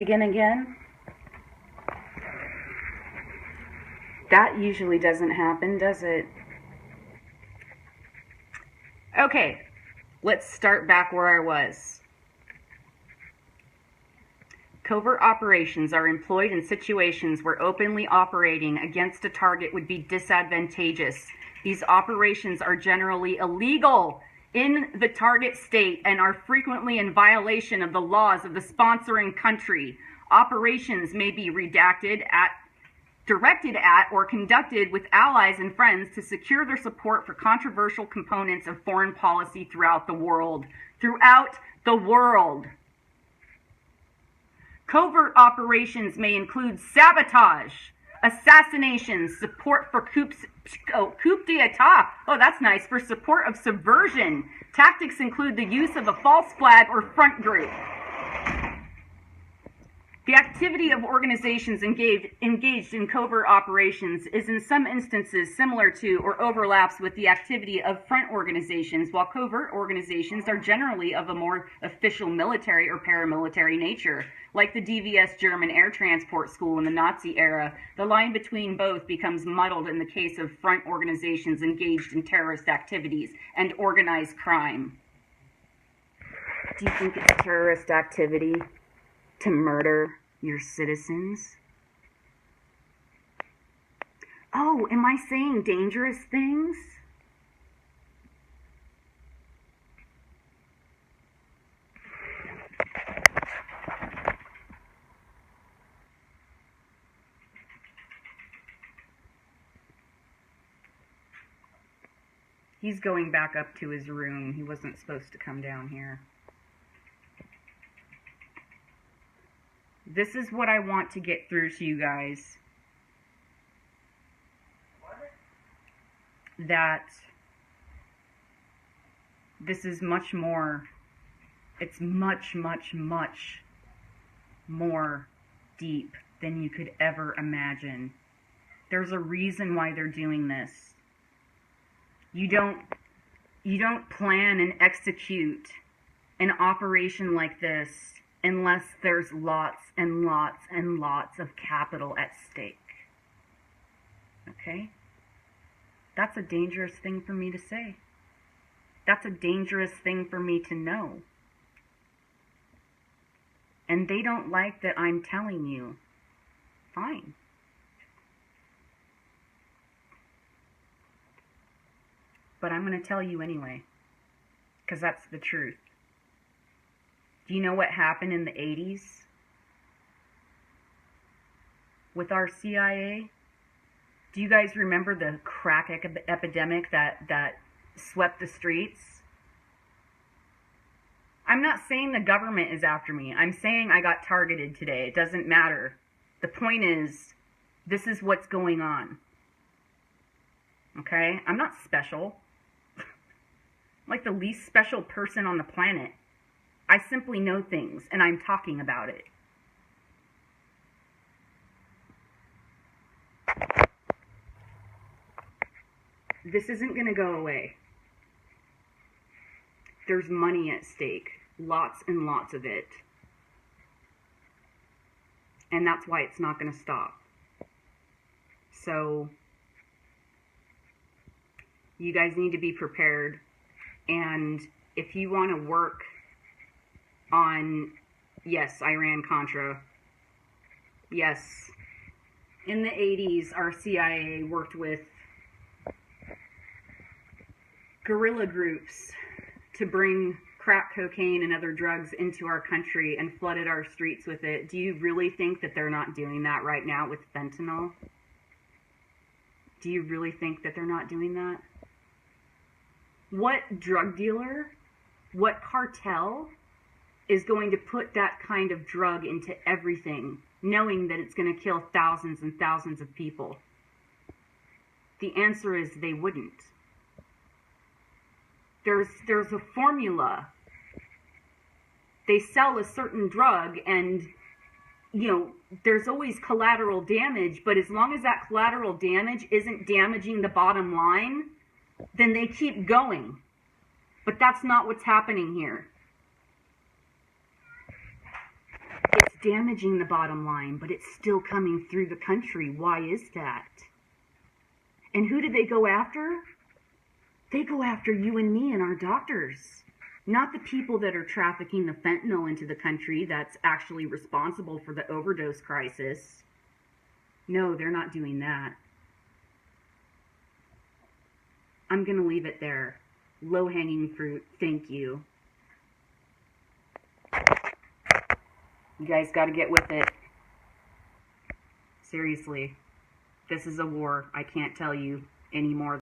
Again. That usually doesn't happen, does it? Okay, let's start back where I was. Covert operations are employed in situations where openly operating against a target would be disadvantageous. These operations are generally illegal in the target state and are frequently in violation of the laws of the sponsoring country. Operations may be directed at, or conducted with allies and friends to secure their support for controversial components of foreign policy throughout the world. Covert operations may include sabotage, assassinations, support for coup d'etat. Oh, that's nice. For support of subversion. Tactics include the use of a false flag or front group. The activity of organizations engaged in covert operations is in some instances similar to or overlaps with the activity of front organizations, while covert organizations are generally of a more official military or paramilitary nature. Like the DVS German air transport school in the Nazi era, the line between both becomes muddled in the case of front organizations engaged in terrorist activities and organized crime. Do you think it's terrorist activity to murder your citizens? Oh, am I saying dangerous things? He's going back up to his room. He wasn't supposed to come down here. This is what I want to get through to you guys. That this is much more, it's much, much, much more deep than you could ever imagine. There's a reason why they're doing this. You don't plan and execute an operation like this unless there's lots and lots and lots of capital at stake. Okay? That's a dangerous thing for me to say. That's a dangerous thing for me to know. And they don't like that I'm telling you. Fine. But I'm going to tell you anyway, because that's the truth. Do you know what happened in the 80s with our CIA? Do you guys remember the crack epidemic that swept the streets? I'm not saying the government is after me. I'm saying I got targeted today. It doesn't matter. The point is, this is what's going on. Okay? I'm not special. I'm like the least special person on the planet. I simply know things, and I'm talking about it. This isn't going to go away. There's money at stake. Lots and lots of it. And that's why it's not going to stop. So, you guys need to be prepared. And if you want to work on, yes, Iran-Contra. Yes. In the 80s, our CIA worked with guerrilla groups to bring crack cocaine and other drugs into our country and flooded our streets with it. Do you really think that they're not doing that right now with fentanyl? Do you really think that they're not doing that? What drug dealer, what cartel is going to put that kind of drug into everything, knowing that it's going to kill thousands and thousands of people? The answer is they wouldn't. There's a formula. They sell a certain drug and, you know, there's always collateral damage, but as long as that collateral damage isn't damaging the bottom line, then they keep going. But that's not what's happening here. It's damaging the bottom line, but it's still coming through the country. Why is that? And who do they go after? They go after you and me and our doctors. Not the people that are trafficking the fentanyl into the country that's actually responsible for the overdose crisis. No, they're not doing that. I'm going to leave it there. Low-hanging fruit. Thank you. You guys got to get with it. Seriously. This is a war. I can't tell you anymore.